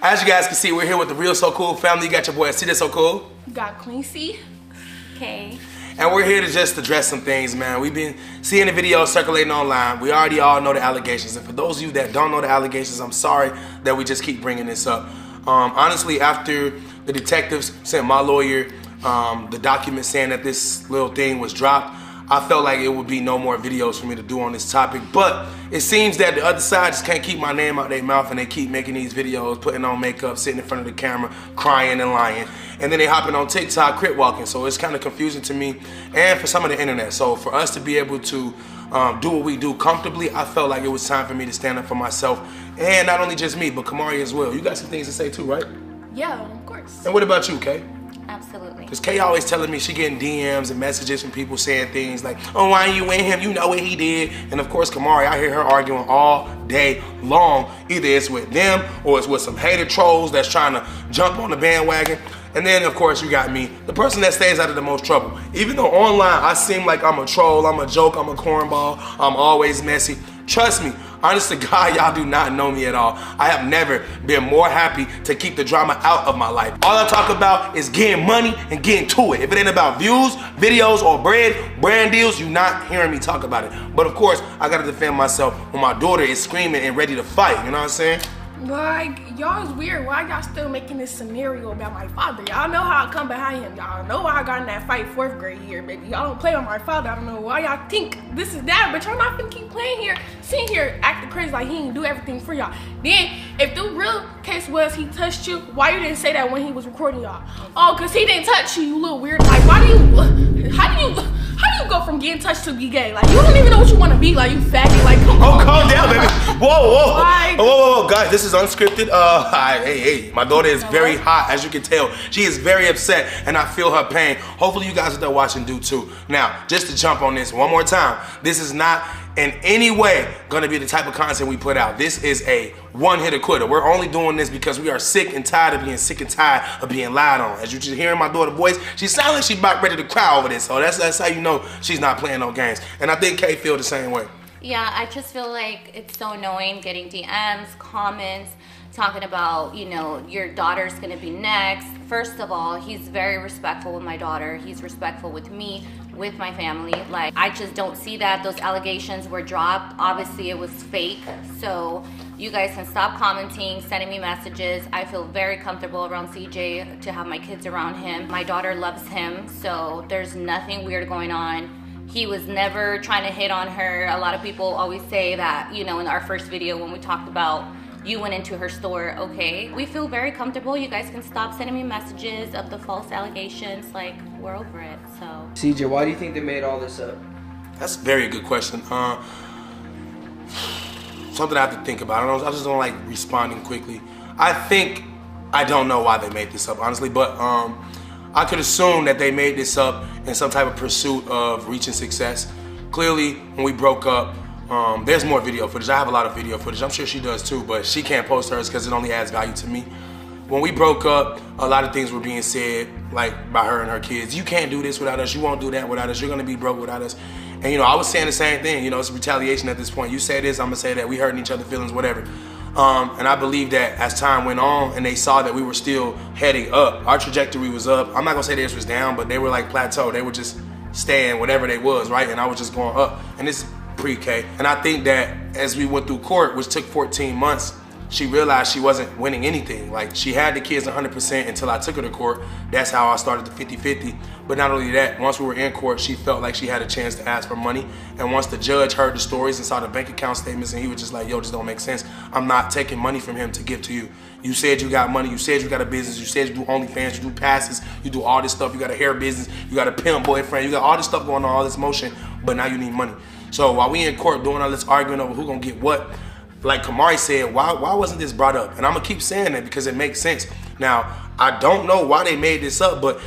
As you guys can see, we're here with the Real So Cool family. You got your boy, See That So Cool. You got Quincy. Okay. And we're here to just address some things, man. We've been seeing the videos circulating online. We already all know the allegations. And for those of you that don't know the allegations, I'm sorry that we just keep bringing this up. Honestly, after the detectives sent my lawyer the document saying that this little thing was dropped, I felt like it would be no more videos for me to do on this topic. But it seems that the other side just can't keep my name out their mouth, and they keep making these videos, putting on makeup, sitting in front of the camera, crying and lying. And then they hopping on TikTok, crip walking. So it's kind of confusing to me and for some of the internet. So for us to be able to do what we do comfortably, I felt like it was time for me to stand up for myself. And not only just me, but Camari as well. You got some things to say too, right? Yeah, of course. And what about you, Kay? Absolutely. Because Kay always telling me she getting DMs and messages from people saying things like, oh, why you in him? You know what he did. And of course, Camari, I hear her arguing all day long. Either it's with them or it's with some hater trolls that's trying to jump on the bandwagon. And then, of course, you got me, the person that stays out of the most trouble. Even though online I seem like I'm a troll, I'm a joke, I'm a cornball, I'm always messy. Trust me, honest to God, y'all do not know me at all. I have never been more happy to keep the drama out of my life. All I talk about is getting money and getting to it. If it ain't about views, videos, or brand deals, you're not hearing me talk about it. But of course, I gotta defend myself when my daughter is screaming and ready to fight, you know what I'm saying? Like, y'all is weird. Why y'all still making this scenario about my father? Y'all know how I come behind him. Y'all know why I got in that fight 4th grade year, baby. Y'all don't play with my father. I don't know why y'all think this is that, but y'all not finna keep playing here, sitting here acting crazy like he didn't do everything for y'all. Then, if the real case was he touched you, why you didn't say that when he was recording y'all? Oh, cause he didn't touch you, you little weird. Like, how do you go from getting touched to be gay? Like, you don't even know what you want to be. Like, you faggot. Like, come on. Oh, calm down, baby. Whoa. Like, Whoa, guys, this is unscripted. Hey, my daughter is very hot, as you can tell. She is very upset, and I feel her pain. Hopefully, you guys that are watching do too. Now, just to jump on this one more time, this is not in any way gonna be the type of content we put out. This is a one-hitter quitter. We're only doing this because we are sick and tired of being sick and tired of being lied on. As you just hearing my daughter's voice, she sounds like she's about ready to cry over this. So that's how you know she's not playing no games. And I think Kay feel the same way. Yeah, I just feel like it's so annoying getting DMs, comments, talking about, you know, your daughter's gonna be next. First of all, he's very respectful with my daughter. He's respectful with me, with my family. Like, I just don't see that. Those allegations were dropped. Obviously, it was fake. So you guys can stop commenting, sending me messages. I feel very comfortable around CJ to have my kids around him. My daughter loves him, so there's nothing weird going on. He was never trying to hit on her. A lot of people always say that, you know, in our first video when we talked about you went into her store, okay. We feel very comfortable. You guys can stop sending me messages of the false allegations. Like, we're over it, so. CJ, why do you think they made all this up? That's a very good question. Something I have to think about. I just don't like responding quickly. I don't know why they made this up, honestly, but I could assume that they made this up in some type of pursuit of reaching success. Clearly, when we broke up, there's more video footage. I have a lot of video footage. I'm sure she does too, but she can't post hers because it only adds value to me. When we broke up, a lot of things were being said, like by her and her kids. You can't do this without us. You won't do that without us. You're gonna be broke without us. And you know, I was saying the same thing. You know, it's retaliation at this point. You say this, I'm gonna say that. We hurting each other's feelings, whatever. And I believe that as time went on and they saw that we were still heading up, our trajectory was up. I'm not gonna say theirs was down, but they were like plateau. They were just staying whatever they was, right? And I was just going up. And this is pre-K. And I think that as we went through court, which took 14 months, she realized she wasn't winning anything. Like, she had the kids 100% until I took her to court. That's how I started the 50-50. But not only that, once we were in court, she felt like she had a chance to ask for money. And once the judge heard the stories and saw the bank account statements, and he was just like, yo, this don't make sense. I'm not taking money from him to give to you. You said you got money, you said you got a business, you said you do OnlyFans, you do passes, you do all this stuff, you got a hair business, you got a pimp boyfriend, you got all this stuff going on, all this motion, but now you need money. So while we in court doing all this arguing over who gonna get what, like Camari said, why wasn't this brought up? And I'm gonna keep saying that because it makes sense. Now, I don't know why they made this up, but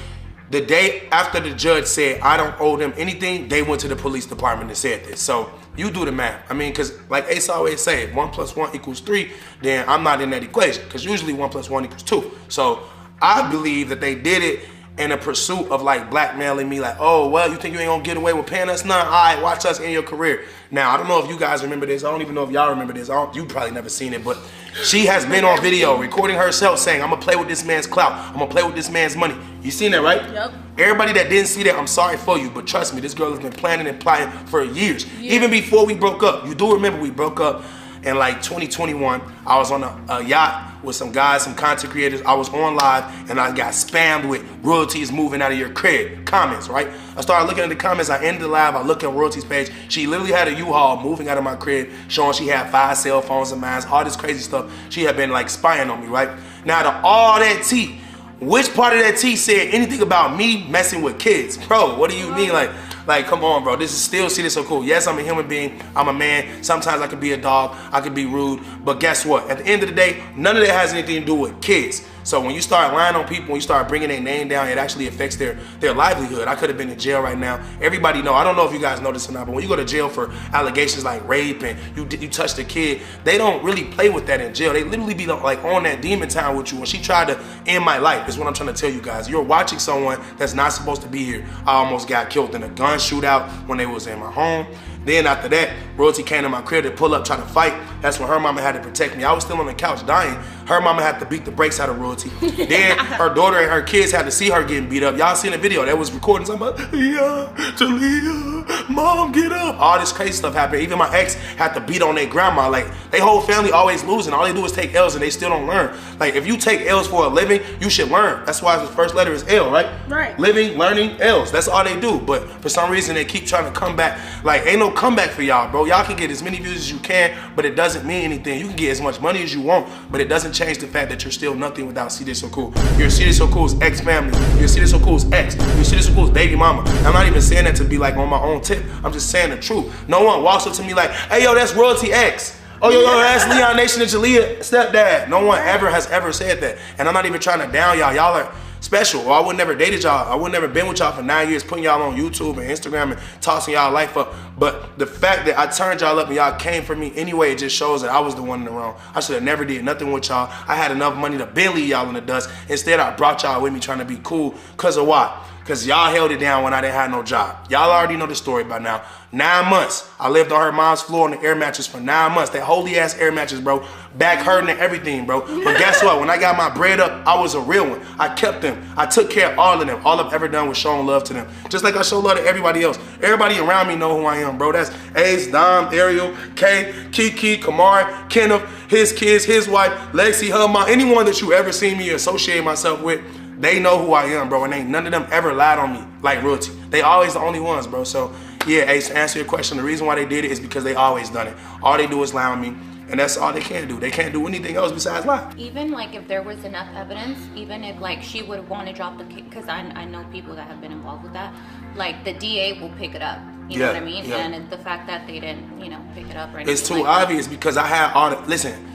the day after the judge said, I don't owe them anything, they went to the police department and said this. So you do the math. I mean, because like Ace always say, if 1 + 1 = 3, then I'm not in that equation, because usually 1 + 1 = 2. So I believe that they did it in a pursuit of like blackmailing me, like, oh, well, you think you ain't gonna get away with paying us? Nah, all right, watch us in your career. Now, I don't know if you guys remember this. I don't even know if y'all remember this. You probably never seen it, but She has been on video recording herself saying, I'm gonna play with this man's clout. I'm gonna play with this man's money. You seen that, right? Yep. Everybody that didn't see that, I'm sorry for you, but trust me, this girl has been planning and plotting for years. Even before we broke up. You do remember we broke up in like 2021. I was on a yacht with some guys, some content creators. I was on live and I got spammed with royalties moving out of your crib comments, right? I started looking at the comments. I ended the live. I looked at royalties page. She literally had a U-Haul moving out of my crib, showing she had 5 cell phones of mine, all this crazy stuff. She had been like spying on me, right? Now to all that tea, which part of that tea said anything about me messing with kids? Bro, what do you mean? Like, come on, bro. This is still See This So Cool. Yes, I'm a human being. I'm a man. Sometimes I could be a dog. I could be rude. But guess what? At the end of the day, none of that has anything to do with kids. So when you start lying on people, when you start bringing their name down, it actually affects their livelihood. I could have been in jail right now. Everybody know. I don't know if you guys know this or not, but when you go to jail for allegations like rape and you touched a kid, they don't really play with that in jail. They literally be like on that demon time with you. When she tried to end my life, is what I'm trying to tell you guys. You're watching someone that's not supposed to be here. I almost got killed in a gun shootout when they was in my home. Then after that, royalty came to my crib to pull up, try to fight. That's when her mama had to protect me. I was still on the couch dying. Her mama had to beat the brakes out of royalty. Then her daughter and her kids had to see her getting beat up. Y'all seen the video that was recording something about, yeah, Talia, mom, get up. All this crazy stuff happened. Even my ex had to beat on their grandma. Like, they whole family always losing. All they do is take L's and they still don't learn. Like, if you take L's for a living, you should learn. That's why his first letter is L, right? Right. Living, learning, L's. That's all they do. But for some reason, they keep trying to come back. Like, ain't no comeback for y'all, bro. Y'all can get as many views as you can, but it doesn't mean anything. You can get as much money as you want, but it doesn't change the fact that you're still nothing without See This So Cool. You're See This So Cool's ex-family. You're See This So Cool's ex. You're See This So Cool's baby mama. I'm not even saying that to be like on my own tip. I'm just saying the truth. No one walks up to me like, hey, yo, that's royalty X. Oh, yo, that's Leon Nation and Jalea stepdad. No one has ever said that. And I'm not even trying to down y'all. Y'all are special. Or I would never dated y'all. I would never been with y'all for 9 years, putting y'all on YouTube and Instagram and tossing y'all life up. But the fact that I turned y'all up and y'all came for me anyway, it just shows that I was the one in the wrong. I should have never did nothing with y'all. I had enough money to belly y'all in the dust. Instead, I brought y'all with me trying to be cool. Cause of why? Because y'all held it down when I didn't have no job. Y'all already know the story by now. 9 months. I lived on her mom's floor on the air mattress for 9 months. That holy ass air mattress, bro. Back hurting and everything, bro. But guess what? When I got my bread up, I was a real one. I kept them. I took care of all of them. All I've ever done was showing love to them. Just like I show love to everybody else. Everybody around me know who I am, bro. That's Ace, Dom, Ariel, Kay, Kiki, Camari, Kenneth, his kids, his wife, Lexi, her mom. Anyone that you ever seen me associate myself with, they know who I am, bro, and ain't none of them ever lied on me like royalty. They always the only ones, bro. So, yeah, Ace, to answer your question, the reason why they did it is because they always done it. All they do is lie on me, and that's all they can do. They can't do anything else besides lie. Even, like, if there was enough evidence, even if, like, she would want to drop the case, because I know people that have been involved with that, like, the DA will pick it up. You know what I mean? Yeah. And the fact that they didn't, pick it up or anything. It's too obvious because I had all the, listen,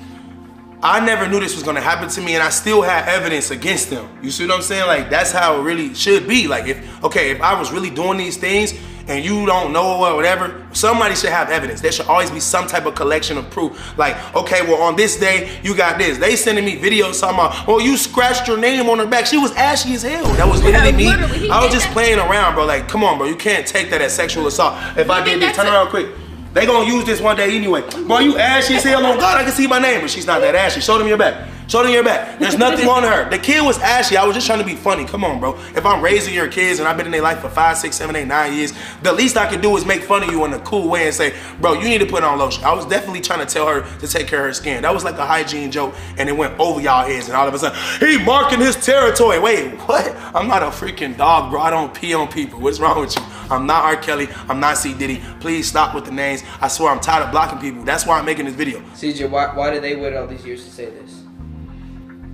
I never knew this was gonna happen to me and I still had evidence against them. You see what I'm saying? Like, that's how it really should be. Like, if I was really doing these things and you don't know or whatever, somebody should have evidence. There should always be some type of collection of proof. Like, okay, well, on this day, you got this. They sending me videos talking about, oh, you scratched your name on her back. She was ashy as hell. That was literally me. I was just playing around, bro. Like, come on, bro. You can't take that as sexual assault. If I did this, turn around quick. They gonna use this one day anyway. Boy, you ashy as hell. On God, I can see my name, but she's not that ashy. Show them your back. Show them your back. There's nothing on her. The kid was ashy. I was just trying to be funny. Come on, bro. If I'm raising your kids and I've been in their life for 5, 6, 7, 8, 9 years, the least I can do is make fun of you in a cool way and say, bro, you need to put on lotion. I was definitely trying to tell her to take care of her skin. That was like a hygiene joke, and it went over y'all heads, and all of a sudden, he marking his territory. Wait, what? I'm not a freaking dog, bro. I don't pee on people. What's wrong with you? I'm not R. Kelly. I'm not C. Diddy. Please stop with the names. I swear I'm tired of blocking people. That's why I'm making this video. CJ, why did they wait all these years to say this?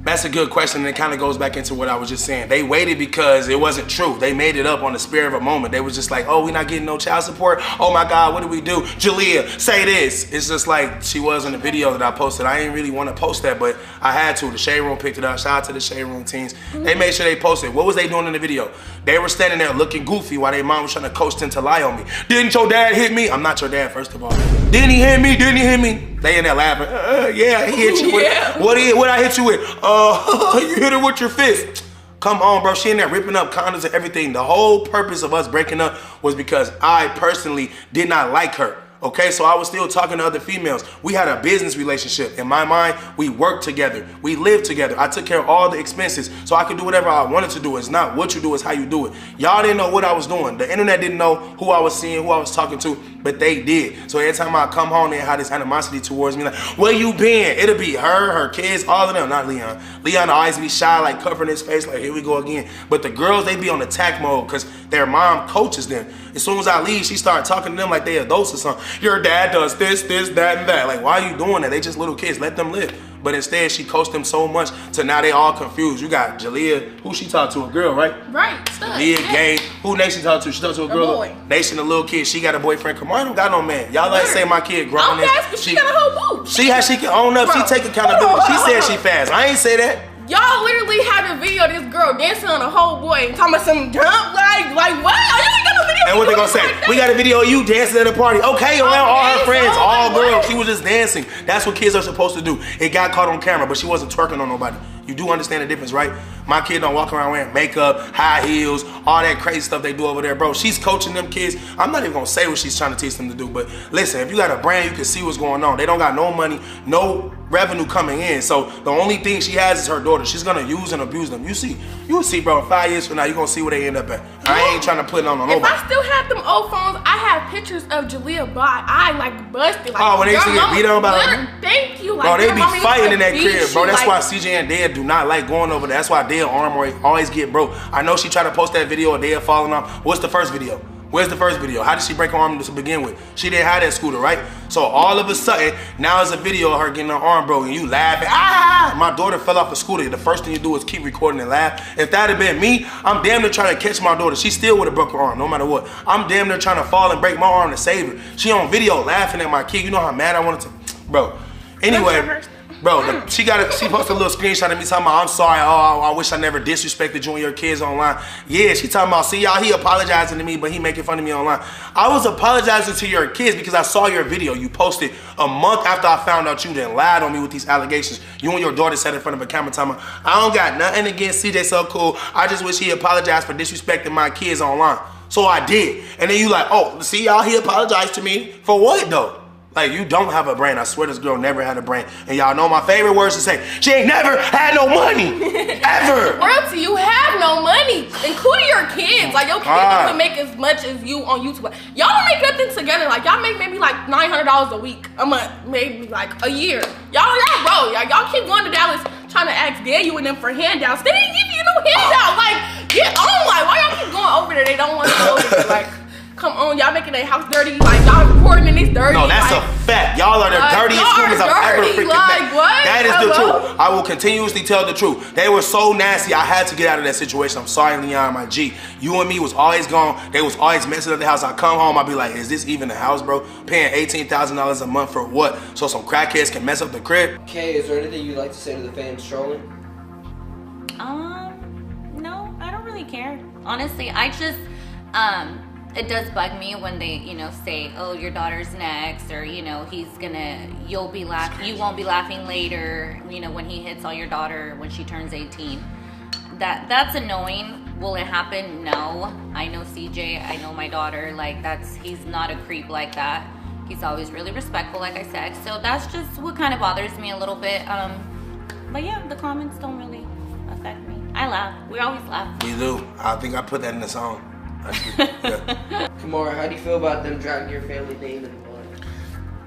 That's a good question, and it kind of goes back into what I was just saying. They waited because it wasn't true. They made it up on the spur of a moment. They was just like, oh, we're not getting no child support. Oh my God, what do we do? Jalea, say this. It's just like she was in the video that I posted. I didn't really want to post that, but I had to. The Shade Room picked it up. Shout out to the Shade Room teams. They made sure they posted. What was they doing in the video? They were standing there looking goofy while their mom was trying to coach them to lie on me. Didn't your dad hit me? I'm not your dad, first of all. Didn't he hit me? Didn't he hit me? They in there laughing. Yeah, he hit you with. Yeah. What I hit you with? You hit her with your fist. Come on, bro. She in there ripping up condoms and everything. The whole purpose of us breaking up was because I personally did not like her. Okay, so I was still talking to other females. We had a business relationship. In my mind, we worked together. We lived together. I took care of all the expenses so I could do whatever I wanted to do. It's not what you do, it's how you do it. Y'all didn't know what I was doing. The internet didn't know who I was seeing, who I was talking to, but they did. So every time I come home, they had this animosity towards me, like, where you been? It'll be her kids, all of them, not Leon. Leon always be shy, like covering his face, like, here we go again. But the girls, they be on attack mode because their mom coaches them. As soon as I leave, she started talking to them like they adults or something. Your dad does this, that, and that. Like, why are you doing that? They just little kids. Let them live. But instead, she coached them so much to now they all confused. You got Jalea, who she talked to? A girl, right? Right. Jalea, Gay. Who Nation talked to? She talked to a girl. Boy. Nation, a little kid. She got a boyfriend. Camari don't got no man. Y'all like say my kid growing I'm fast, but she got a whole boo. She can own up. Bro. She take accountability. She said she fast. I ain't say that. Y'all literally had a video of this girl dancing on a whole boy and talking about some jump, like what? You ain't got no video. And what they gonna say? Like we got a video of you dancing at a party. Okay, around all her friends, so all what? girls. She was just dancing. That's what kids are supposed to do. It got caught on camera, but she wasn't twerking on nobody. You do understand the difference, right? My kid don't walk around wearing makeup, high heels, all that crazy stuff they do over there, bro. She's coaching them kids. I'm not even gonna say what she's trying to teach them to do, but listen, if you got a brand, you can see what's going on. They don't got no money, no revenue coming in. So the only thing she has is her daughter. She's gonna use and abuse them. You'll see, bro. 5 years from now, you're gonna see where they end up at. I ain't trying to put it on nobody. If I still had them old phones, I have pictures of Jalea by I like busted. Like, oh, when they used to get beat up by her? Thank you. Like, bro, they your be mama used fighting to in that beat crib, bro. you, That's like, why CJ and Dad do not like going over there. That's why Dad arm always get broke. I know she tried to post that video of Dad falling off. What's the first video? Where's the first video? How did she break her arm to begin with? She didn't have that scooter, right? So all of a sudden, now it's a video of her getting her arm broken. You laughing, ah! My daughter fell off a scooter. The first thing you do is keep recording and laugh. If that had been me, I'm damn near trying to catch my daughter. She still would have broke her arm, no matter what. I'm damn near trying to fall and break my arm to save her. She on video laughing at my kid. You know how mad I wanted to, bro. Anyway. Bro, she posted a little screenshot of me talking about, I'm sorry, oh, I wish I never disrespected you and your kids online. Yeah, she talking about, see y'all, he apologizing to me, but he making fun of me online. I was apologizing to your kids because I saw your video. You posted a month after I found out you then lied on me with these allegations. You and your daughter sat in front of a camera talking about, I don't got nothing against CJ, so cool. I just wish he apologized for disrespecting my kids online. So I did. And then you like, oh, see y'all, he apologized to me. For what though? Like, you don't have a brain. I swear this girl never had a brain. And y'all know my favorite words to say. She ain't never had no money. Ever. Royalty, you have no money, including your kids. Like, your kids don't make as much as you on YouTube. Y'all don't make nothing together. Like, y'all make maybe like $900 a week, a month, maybe like a year. Y'all bro. Y'all keep going to Dallas trying to ask Daniel and them for handouts. They didn't give you no handout. Like, get on. Like, why y'all keep going over there? They don't want to go over there. Like, come on, y'all making their house dirty. Like, y'all recording in this dirty. No, that's like, a fact. Y'all are the dirtiest humans I've ever freaking like, met. What? That is the truth. I will continuously tell the truth. They were so nasty, I had to get out of that situation. I'm sorry, Leon, my G. You and me was always gone. They was always messing up the house. I come home, I'll be like, is this even a house, bro? Paying $18,000 a month for what? So some crackheads can mess up the crib? Kay, is there anything you'd like to say to the fans trolling? No, I don't really care. Honestly, I just, it does bug me when they, you know, say, oh, your daughter's next, or, you know, you won't be laughing later, you know, when he hits on your daughter when she turns 18. That's annoying. Will it happen? No. I know CJ, I know my daughter, like, he's not a creep like that. He's always really respectful, like I said. So that's just what kind of bothers me a little bit. But yeah, the comments don't really affect me. I laugh. We always laugh. We do. I think I put that in the song. Yeah. Kamara, how do you feel about them dragging your family name in the mud?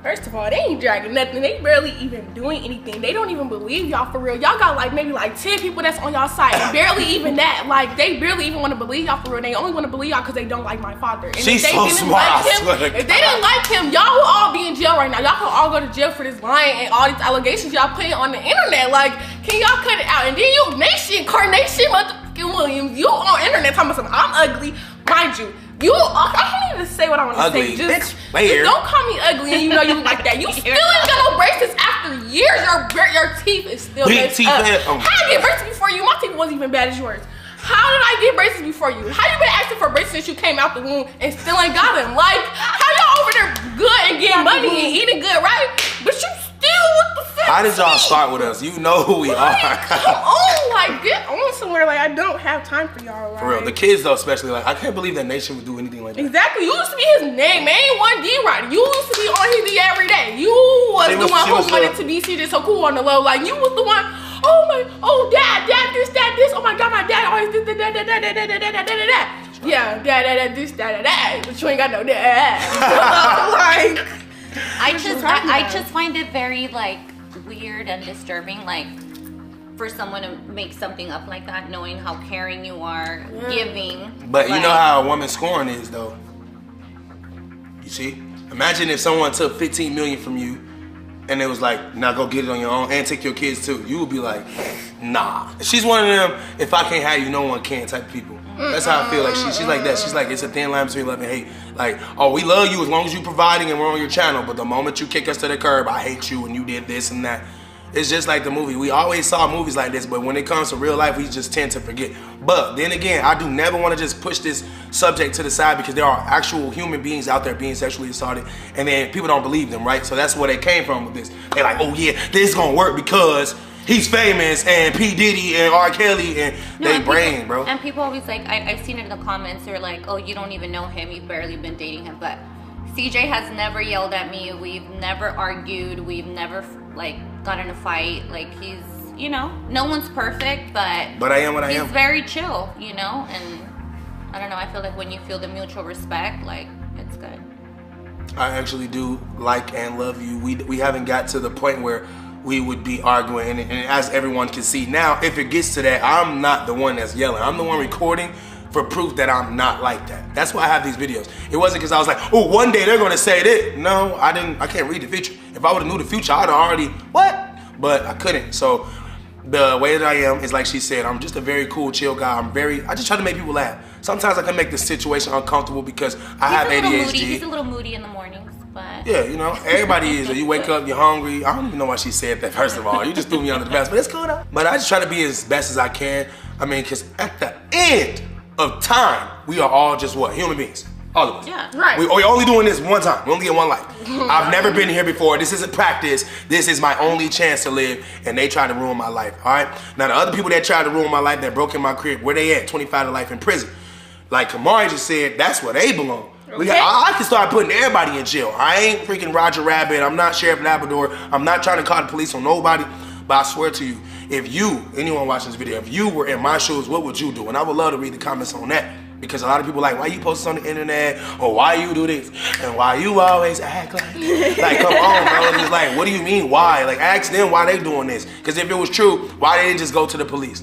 First of all, they ain't dragging nothing. They barely even doing anything. They don't even believe y'all for real. Y'all got like maybe like 10 people that's on y'all side. Barely even that. Like, they barely even want to believe y'all for real. They only want to believe y'all because they don't like my father. And She's if they so didn't smart. like him, if they didn't like him, y'all will all be in jail right now. Y'all can all go to jail for this lying and all these allegations y'all putting on the internet. Like, can y'all cut it out? And then you, Nation, Carnation, motherfucking Williams, you on internet talking about something. I'm ugly, mind you. I can't even say what I want to say. Just don't call me ugly and you know you look like that. You still ain't got no braces after years. Your teeth is still messed up. How I get braces before you? My teeth wasn't even bad as yours. How did I get braces before you? How you been asking for braces since you came out the womb and still ain't got them? Like, how y'all over there good and getting money and eating good, right? But you still with the 15. How did y'all start with us? You know who we are. Come on, like, get on somewhere. Like, I don't don't have time for y'all. Like. For real, the kids though, especially, like, I can't believe that Nation would do anything like that. Exactly. You used to be his name. Ain't one D right. You used to be on his D every day. You was the one who wanted to be seated so cool on the low. Like you was the one. Oh dad, this, oh my god, my dad always did that. Yeah, dad, this, that, but you ain't got no dad. Like, I just find it very like weird and disturbing, like for someone to make something up like that, knowing how caring you are, giving. But you know how a woman's scoring is, though. You see, imagine if someone took 15 million from you. And it was like, now go get it on your own and take your kids too. You would be like, nah. She's one of them, if I can't have you, no one can type of people. That's how I feel. Like she's like that. She's like, it's a thin line between love and hate. Like, oh, we love you as long as you providing and we're on your channel. But the moment you kick us to the curb, I hate you and you did this and that. It's just like the movie. We always saw movies like this, but when it comes to real life, we just tend to forget. But then again, I do never want to just push this subject to the side because there are actual human beings out there being sexually assaulted, and then people don't believe them, right? So that's where they came from with this. They're like, oh yeah, this is gonna work because he's famous and P. Diddy and R. Kelly and brain, bro. And people always like, I've seen it in the comments, they're like, oh, you don't even know him, you've barely been dating him. But CJ has never yelled at me, we've never argued, we've never like got in a fight. Like he's, you know, no one's perfect, but I am what I am. He's very chill, you know, and I don't know, I feel like when you feel the mutual respect, like it's good. I actually do like and love you. We haven't got to the point where we would be arguing, and as everyone can see now, if it gets to that, I'm not the one that's yelling. I'm the one recording for proof that I'm not like that. That's why I have these videos. It wasn't because I was like, oh, one day they're gonna say this. No, I can't read the future. If I would've knew the future, I'd already, what? But I couldn't. So the way that I am is like she said, I'm just a very cool, chill guy. I just try to make people laugh. Sometimes I can make the situation uncomfortable because I have ADHD. He's a little moody in the mornings, but. Yeah, you know, everybody is. You wake up, you're hungry. I don't even know why she said that, first of all. You just threw me under the bus, but it's cool though. But I just try to be as best as I can. I mean, because at the end of time, we are all just what? Human beings. All of us. Yeah, right. We're only doing this one time. We only get one life. I've never been here before. This isn't practice. This is my only chance to live, and they tried to ruin my life, all right? Now, the other people that tried to ruin my life, that broke in my crib, where they at? 25 to life in prison. Like Camari just said, that's where they belong. Okay. I can start putting everybody in jail. I ain't freaking Roger Rabbit. I'm not Sheriff Labrador. I'm not trying to call the police on nobody, but I swear to you, if you, anyone watching this video, if you were in my shoes, what would you do? And I would love to read the comments on that. Because a lot of people like, why you post this on the internet? Or why you do this? And why you always act like this? Like, come on, bro. It's like, what do you mean, why? Like, ask them why they doing this. Because if it was true, why they didn't just go to the police?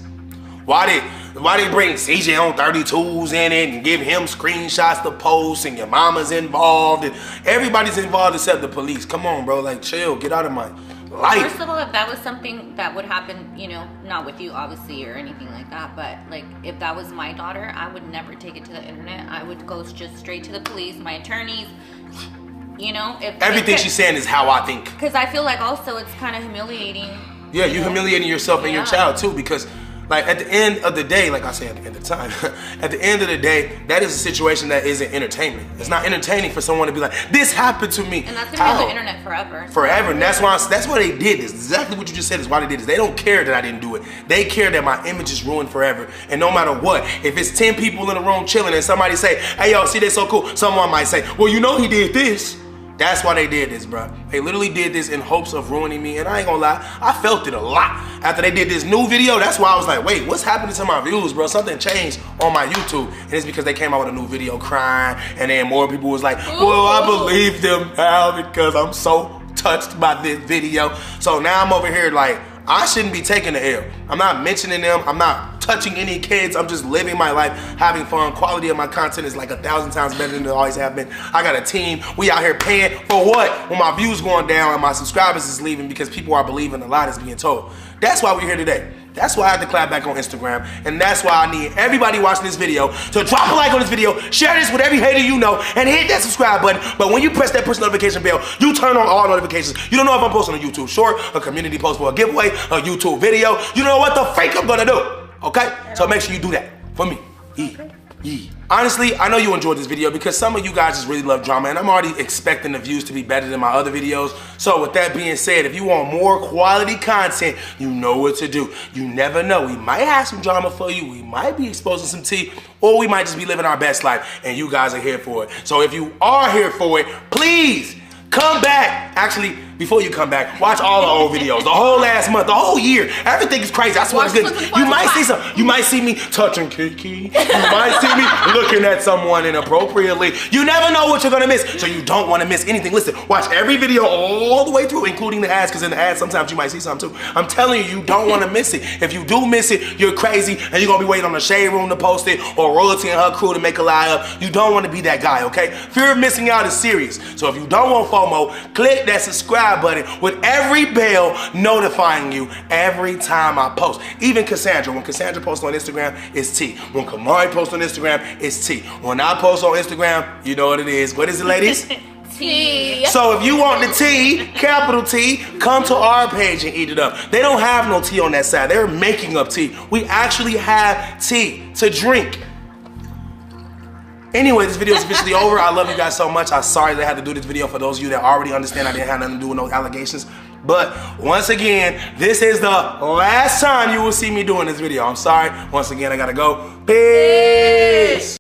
Why they bring CJ on 32s in it and give him screenshots to post and your mama's involved and everybody's involved except the police? Come on, bro. Like, chill. Get out of my life. First of all, if that was something that would happen, you know, not with you obviously or anything like that, but like if that was my daughter, I would never take it to the internet. I would go just straight to the police, my attorneys, you know. If everything she's saying is how I think. Because I feel like also it's kind of humiliating. Yeah, you're humiliating yourself and your child too, because like at the end of the day, like I said at the time, at the end of the day, that is a situation that isn't entertainment. It's not entertaining for someone to be like, this happened to me. And that's gonna be on the internet forever. Forever, and that's why they did this. Exactly what you just said is why they did this. They don't care that I didn't do it. They care that my image is ruined forever. And no matter what, if it's 10 people in the room chilling and somebody say, hey yo, see they so cool, someone might say, well, you know he did this. That's why they did this, bro. They literally did this in hopes of ruining me, and I ain't gonna lie, I felt it a lot. After they did this new video, that's why I was like, wait, what's happening to my views, bro? Something changed on my YouTube, and it's because they came out with a new video crying, and then more people was like, well, I believe them now because I'm so touched by this video. So now I'm over here like, I shouldn't be taking the L. I'm not mentioning them. I'm not touching any kids. I'm just living my life, having fun. Quality of my content is like 1,000 times better than it always have been. I got a team. We out here paying for what? When my views going down and my subscribers is leaving because people are believing a lot is being told. That's why we're here today. That's why I have to clap back on Instagram, and that's why I need everybody watching this video to drop a like on this video, share this with every hater you know, and hit that subscribe button. But when you press that push notification bell, you turn on all notifications. You don't know if I'm posting a YouTube short, a community post for a giveaway, a YouTube video. You know what the freak I'm gonna do, okay? So make sure you do that for me. Yeah. Honestly, I know you enjoyed this video because some of you guys just really love drama, and I'm already expecting the views to be better than my other videos. So with that being said, if you want more quality content, you know what to do. You never know. We might have some drama for you. We might be exposing some tea, or we might just be living our best life, and you guys are here for it. So if you are here for it, please come back. Actually, before you come back, watch all the old videos, the whole last month, the whole year. Everything is crazy. I swear to goodness. You might see some. You might see me touching Kiki. You might see me looking at someone inappropriately. You never know what you're gonna miss, so you don't want to miss anything. Listen, watch every video all the way through, including the ads, because in the ads sometimes you might see something too. I'm telling you, you don't want to miss it. If you do miss it, you're crazy, and you're gonna be waiting on the Shade Room to post it, or Royalty and her crew to make a lie up. You don't want to be that guy, okay? Fear of missing out is serious. So if you don't want FOMO, click that subscribe button with every bell notifying you every time I post. Even Cassandra, when Cassandra posts on Instagram, it's T. When Camari posts on Instagram, it's T. When I post on Instagram, you know what it is. What is it, ladies? T. So if you want the T, capital T, come to our page and eat it up. They don't have no tea on that side. They're making up tea. We actually have tea to drink. Anyway, this video is officially over. I love you guys so much. I'm sorry that I had to do this video. For those of you that already understand, I didn't have nothing to do with no allegations. But once again, this is the last time you will see me doing this video. I'm sorry. Once again, I gotta go. Peace.